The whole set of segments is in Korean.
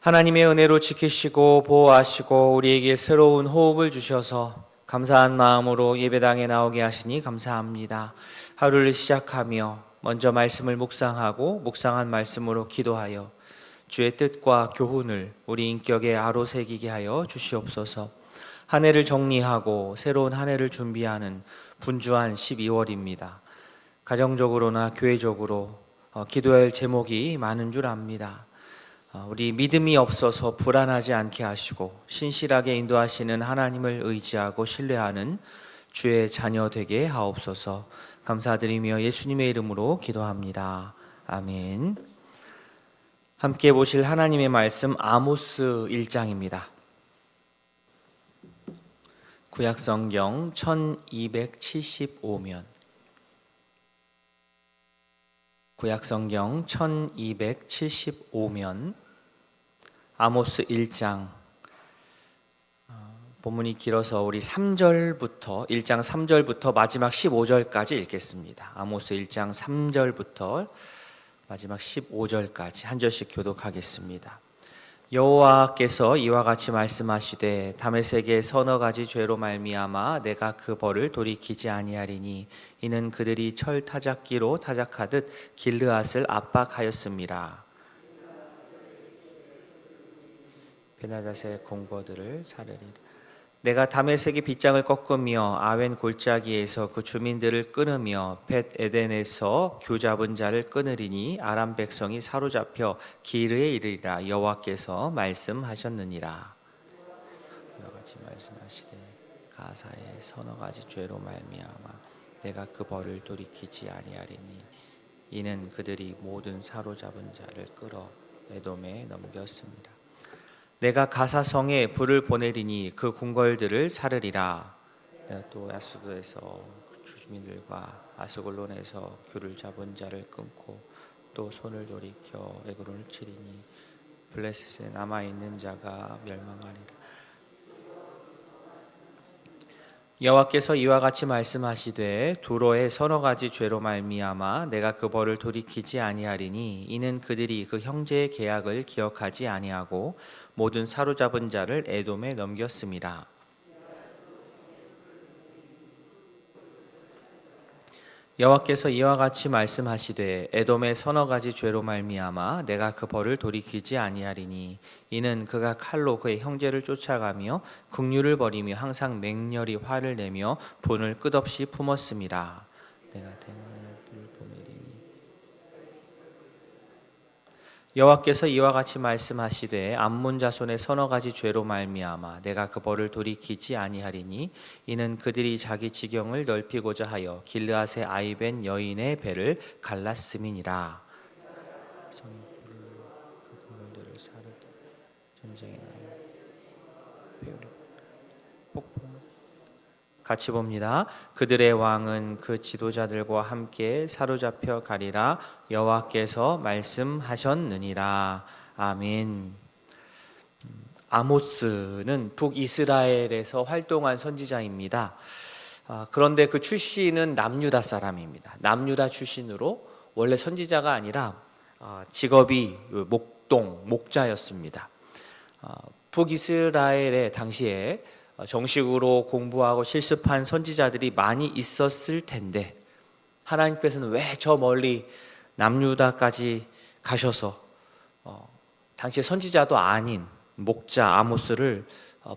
하나님의 은혜로 지키시고 보호하시고 우리에게 새로운 호흡을 주셔서 감사한 마음으로 예배당에 나오게 하시니 감사합니다. 하루를 시작하며 먼저 말씀을 묵상하고 묵상한 말씀으로 기도하여 주의 뜻과 교훈을 우리 인격에 아로새기게 하여 주시옵소서. 한 해를 정리하고 새로운 한 해를 준비하는 분주한 12월입니다. 가정적으로나 교회적으로 기도할 제목이 많은 줄 압니다. 우리 믿음이 없어서 불안하지 않게 하시고 신실하게 인도하시는 하나님을 의지하고 신뢰하는 주의 자녀 되게 하옵소서. 감사드리며 예수님의 이름으로 기도합니다. 아멘. 함께 보실 하나님의 말씀 아모스 1장입니다. 구약성경 1275면 구약성경 1275면 아모스 1장, 본문이 길어서 우리 3절부터 1장 3절부터 마지막 15절까지 읽겠습니다. 아모스 1장 3절부터 마지막 15절까지 한 절씩 교독하겠습니다. 여호와께서 이와 같이 말씀하시되 다메섹의 서너 가지 죄로 말미암아 내가 그 벌을 돌이키지 아니하리니 이는 그들이 철 타작기로 타작하듯 길르앗을 압박하였음이라. 베나닷의 공버들을 사르리라. 내가 다메섹의 빗장을 꺾으며 아웬 골짜기에서 그 주민들을 끊으며 벳 에덴에서 교잡은 자를 끊으리니 아람 백성이 사로잡혀 기르에 이르리라. 여호와께서 말씀하셨느니라. 이와 같이 말씀하시되 가사의 서너 가지 죄로 말미암아 내가 그 벌을 돌이키지 아니하리니 이는 그들이 모든 사로잡은 자를 끌어 에돔에 넘겼습니다. 내가 가사성에 불을 보내리니 그 궁궐들을 사르리라. 내가 또 야수도에서 주민들과 아스골론에서 귤을 잡은 자를 끊고 또 손을 돌이켜 에그론을 치리니 블레셋에 남아있는 자가 멸망하리라. 여호와께서 이와 같이 말씀하시되 두로의 서너 가지 죄로 말미암아 내가 그 벌을 돌이키지 아니하리니 이는 그들이 그 형제의 계약을 기억하지 아니하고 모든 사로잡은 자를 에돔에 넘겼음이라. 여호와께서 이와 같이 말씀하시되 에돔의 서너 가지 죄로 말미암아 내가 그 벌을 돌이키지 아니하리니 이는 그가 칼로 그의 형제를 쫓아가며 긍휼을 버리며 항상 맹렬히 화를 내며 분을 끝없이 품었음이라. 내가 대만에 불을 보내리니 여호와께서 이와 같이 말씀하시되 암몬 자손의 서너 가지 죄로 말미암아 내가 그 벌을 돌이키지 아니하리니 이는 그들이 자기 지경을 넓히고자 하여 길르앗의 아이벤 여인의 배를 갈랐음이니라. 같이 봅니다. 그들의 왕은 그 지도자들과 함께 사로잡혀 가리라. 여호와께서 말씀하셨느니라. 아멘. 아모스는 북이스라엘에서 활동한 선지자입니다. 그런데 그 출신은 남유다 사람입니다. 남유다 출신으로 원래 선지자가 아니라 직업이 목자였습니다. 북이스라엘의 당시에 정식으로 공부하고 실습한 선지자들이 많이 있었을 텐데 하나님께서는 왜 저 멀리 남유다까지 가셔서 당시에 선지자도 아닌 목자 아모스를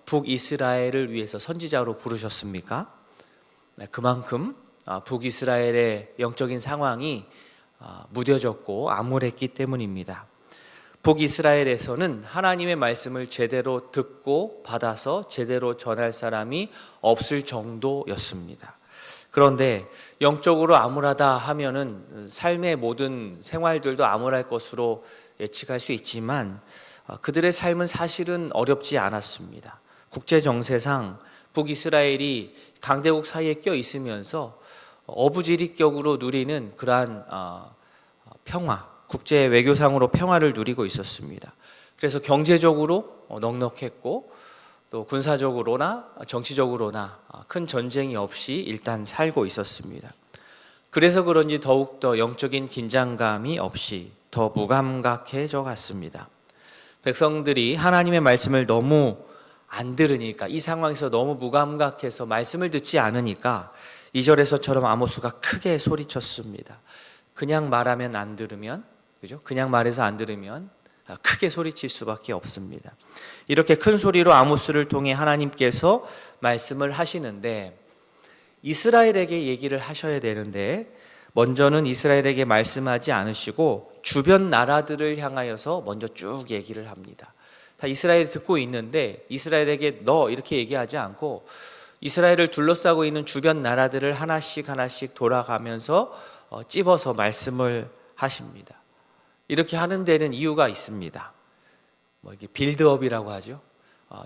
북이스라엘을 위해서 선지자로 부르셨습니까? 그만큼 북이스라엘의 영적인 상황이 무뎌졌고 암울했기 때문입니다. 북이스라엘에서는 하나님의 말씀을 제대로 듣고 받아서 제대로 전할 사람이 없을 정도였습니다. 그런데 영적으로 암울하다 하면은 삶의 모든 생활들도 암울할 것으로 예측할 수 있지만 그들의 삶은 사실은 어렵지 않았습니다. 국제 정세상 북이스라엘이 강대국 사이에 껴 있으면서 어부지리격으로 누리는 그러한 평화, 국제 외교상으로 평화를 누리고 있었습니다. 그래서 경제적으로 넉넉했고 또 군사적으로나 정치적으로나 큰 전쟁이 없이 일단 살고 있었습니다. 그래서 그런지 더욱더 영적인 긴장감이 없이 더 무감각해져 갔습니다. 백성들이 하나님의 말씀을 너무 안 들으니까, 이 상황에서 너무 무감각해서 말씀을 듣지 않으니까 2절에서처럼 아모스가 크게 소리쳤습니다. 그냥 말하면 안 들으면, 그죠? 그냥 말해서 안 들으면 크게 소리칠 수밖에 없습니다. 이렇게 큰 소리로 아모스를 통해 하나님께서 말씀을 하시는데, 이스라엘에게 얘기를 하셔야 되는데 먼저는 이스라엘에게 말씀하지 않으시고 주변 나라들을 향하여서 먼저 쭉 얘기를 합니다. 다 이스라엘이 듣고 있는데 이스라엘에게 너 이렇게 얘기하지 않고 이스라엘을 둘러싸고 있는 주변 나라들을 하나씩 하나씩 돌아가면서 찝어서 말씀을 하십니다. 이렇게 하는 데는 이유가 있습니다. 이게 빌드업이라고 하죠.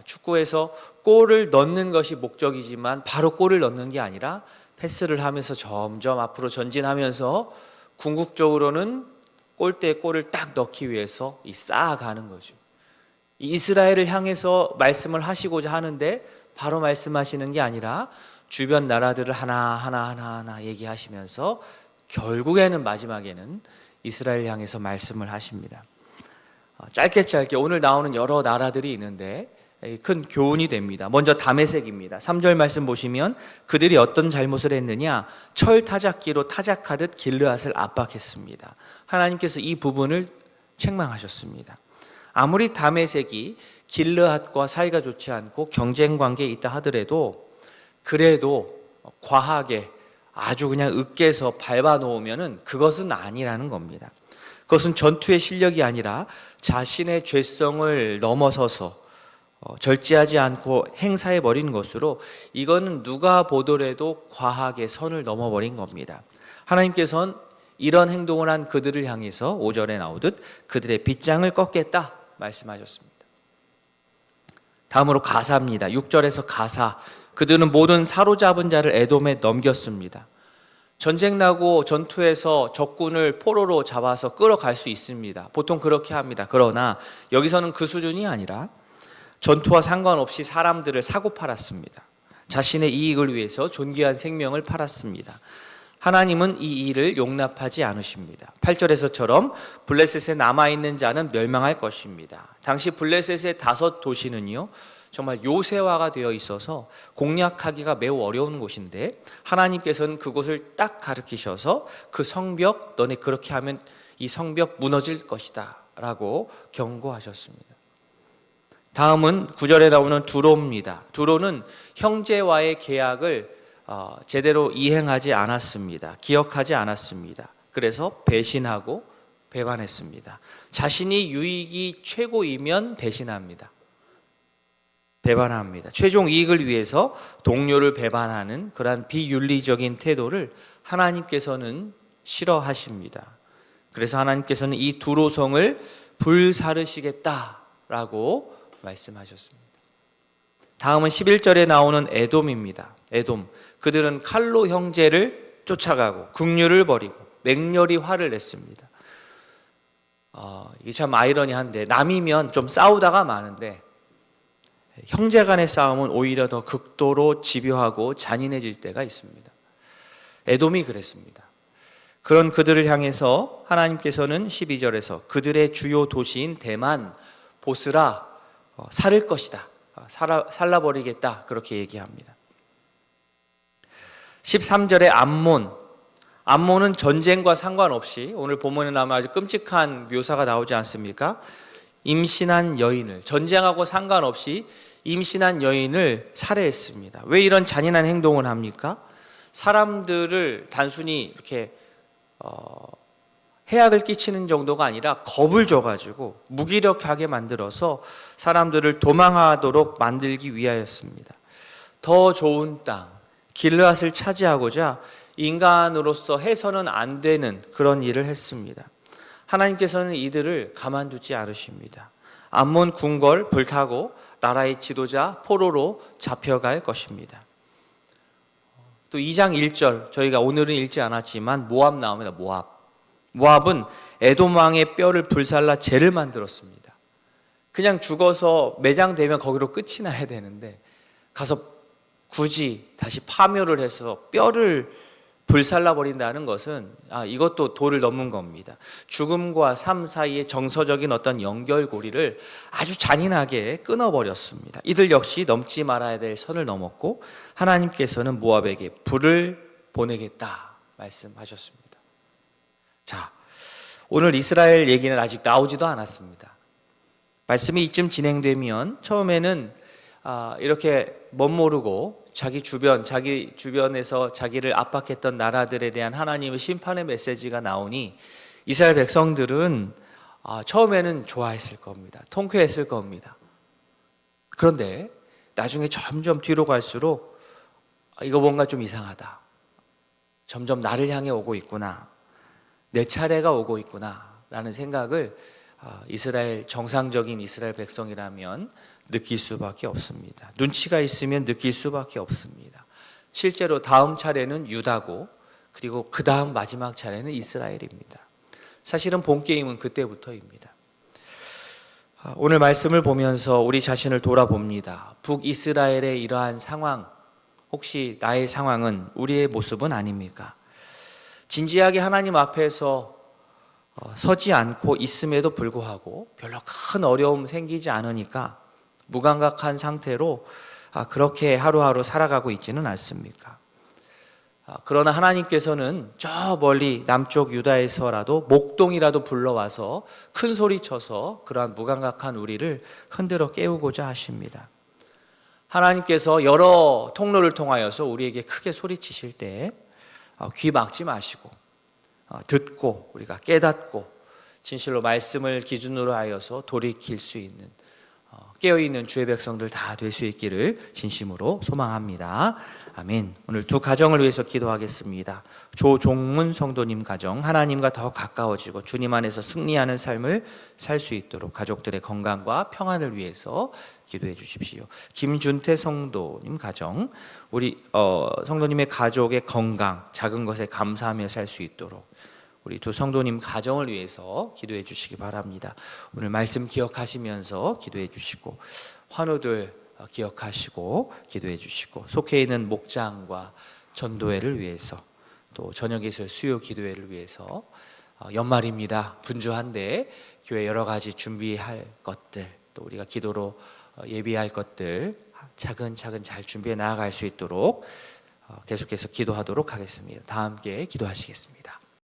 축구에서 골을 넣는 것이 목적이지만 바로 골을 넣는 게 아니라 패스를 하면서 점점 앞으로 전진하면서 궁극적으로는 골대에 골을 딱 넣기 위해서 쌓아가는 거죠. 이스라엘을 향해서 말씀을 하시고자 하는데 바로 말씀하시는 게 아니라 주변 나라들을 하나 얘기하시면서 결국에는 마지막에는 이스라엘 향해서 말씀을 하십니다. 짧게 오늘 나오는 여러 나라들이 있는데 큰 교훈이 됩니다. 먼저 다메섹입니다. 3절 말씀 보시면 그들이 어떤 잘못을 했느냐, 철 타작기로 타작하듯 길르앗을 압박했습니다. 하나님께서 이 부분을 책망하셨습니다. 아무리 다메섹이 길르앗과 사이가 좋지 않고 경쟁 관계에 있다 하더라도 그래도 과하게 아주 그냥 으깨서 밟아 놓으면은 그것은 아니라는 겁니다. 그것은 전투의 실력이 아니라 자신의 죄성을 넘어서서 절제하지 않고 행사해 버리는 것으로 이거는 누가 보더라도 과하게 선을 넘어버린 겁니다. 하나님께서는 이런 행동을 한 그들을 향해서 5절에 나오듯 그들의 빗장을 꺾겠다 말씀하셨습니다. 다음으로 가사입니다. 6절에서 가사. 그들은 모든 사로잡은 자를 에돔에 넘겼습니다. 전쟁 나고 전투에서 적군을 포로로 잡아서 끌어갈 수 있습니다. 보통 그렇게 합니다. 그러나 여기서는 그 수준이 아니라 전투와 상관없이 사람들을 사고 팔았습니다. 자신의 이익을 위해서 존귀한 생명을 팔았습니다. 하나님은 이 일을 용납하지 않으십니다. 8절에서처럼 블레셋에 남아있는 자는 멸망할 것입니다. 당시 블레셋의 5도시는요 정말 요새화가 되어 있어서 공략하기가 매우 어려운 곳인데 하나님께서는 그곳을 딱 가르치셔서 그 성벽, 너네 그렇게 하면 이 성벽 무너질 것이다 라고 경고하셨습니다. 다음은 9절에 나오는 두로입니다. 두로는 형제와의 계약을 제대로 이행하지 않았습니다. 기억하지 않았습니다. 그래서 배신하고 배반했습니다. 자신이 유익이 최고이면 배신합니다. 배반합니다. 최종 이익을 위해서 동료를 배반하는 그러한 비윤리적인 태도를 하나님께서는 싫어하십니다. 그래서 하나님께서는 이 두로성을 불사르시겠다라고 말씀하셨습니다. 다음은 11절에 나오는 에돔입니다. 에돔. 그들은 칼로 형제를 쫓아가고 긍휼을 버리고 맹렬히 화를 냈습니다. 이게 참 아이러니한데 남이면 좀 싸우다가 마는데 형제 간의 싸움은 오히려 더 극도로 집요하고 잔인해질 때가 있습니다. 에돔이 그랬습니다. 그런 그들을 향해서 하나님께서는 12절에서 그들의 주요 도시인 대만, 보스라 살을 것이다. 살라버리겠다. 그렇게 얘기합니다. 13절에 암몬은 전쟁과 상관없이 오늘 본문에 나오면 아주 끔찍한 묘사가 나오지 않습니까? 임신한 여인을, 전쟁하고 상관없이 임신한 여인을 살해했습니다. 왜 이런 잔인한 행동을 합니까? 사람들을 단순히 이렇게 해악을 끼치는 정도가 아니라 겁을 줘가지고 무기력하게 만들어서 사람들을 도망하도록 만들기 위하였습니다. 더 좋은 땅, 길르앗을 차지하고자 인간으로서 해서는 안 되는 그런 일을 했습니다. 하나님께서는 이들을 가만두지 않으십니다. 암몬 궁궐 불타고 나라의 지도자 포로로 잡혀갈 것입니다. 또 2장 1절 저희가 오늘은 읽지 않았지만 모압 나옵니다. 모압은 에돔 왕의 뼈를 불살라 죄를 만들었습니다. 그냥 죽어서 매장되면 거기로 끝이 나야 되는데 가서 굳이 다시 파묘를 해서 뼈를 불살라 버린다는 것은 이것도 도를 넘은 겁니다. 죽음과 삶 사이의 정서적인 어떤 연결고리를 아주 잔인하게 끊어버렸습니다. 이들 역시 넘지 말아야 될 선을 넘었고 하나님께서는 모압에게 불을 보내겠다 말씀하셨습니다. 자, 오늘 이스라엘 얘기는 아직 나오지도 않았습니다. 말씀이 이쯤 진행되면 처음에는 이렇게 멋모르고 자기 주변에서 자기를 압박했던 나라들에 대한 하나님의 심판의 메시지가 나오니 이스라엘 백성들은 처음에는 좋아했을 겁니다. 통쾌했을 겁니다. 그런데 나중에 점점 뒤로 갈수록 이거 뭔가 좀 이상하다. 점점 나를 향해 오고 있구나. 내 차례가 오고 있구나 라는 생각을 정상적인 이스라엘 백성이라면 느낄 수밖에 없습니다. 눈치가 있으면 느낄 수밖에 없습니다. 실제로 다음 차례는 유다고 그리고 그 다음 마지막 차례는 이스라엘입니다. 사실은 본 게임은 그때부터입니다. 오늘 말씀을 보면서 우리 자신을 돌아봅니다. 북이스라엘의 이러한 상황, 혹시 나의 상황은 우리의 모습은 아닙니까? 진지하게 하나님 앞에서 서지 않고 있음에도 불구하고 별로 큰 어려움 생기지 않으니까 무감각한 상태로 그렇게 하루하루 살아가고 있지는 않습니까? 그러나 하나님께서는 저 멀리 남쪽 유다에서라도 목동이라도 불러와서 큰 소리 쳐서 그러한 무감각한 우리를 흔들어 깨우고자 하십니다. 하나님께서 여러 통로를 통하여서 우리에게 크게 소리치실 때 귀 막지 마시고 듣고 우리가 깨닫고 진실로 말씀을 기준으로 하여서 돌이킬 수 있는 깨어있는 주의 백성들 다 될 수 있기를 진심으로 소망합니다. 아멘. 오늘 두 가정을 위해서 기도하겠습니다. 조종문 성도님 가정, 하나님과 더 가까워지고 주님 안에서 승리하는 삶을 살 수 있도록 가족들의 건강과 평안을 위해서 기도해 주십시오. 김준태 성도님 가정, 우리 성도님의 가족의 건강, 작은 것에 감사하며 살 수 있도록 우리 두 성도님 가정을 위해서 기도해 주시기 바랍니다. 오늘 말씀 기억하시면서 기도해 주시고 환우들 기억하시고 기도해 주시고 속해 있는 목장과 전도회를 위해서 또 저녁예술 수요 기도회를 위해서 연말입니다. 분주한데 교회 여러 가지 준비할 것들 또 우리가 기도로 예비할 것들 차근차근 잘 준비해 나아갈 수 있도록 계속해서 기도하도록 하겠습니다. 다 함께 기도하시겠습니다.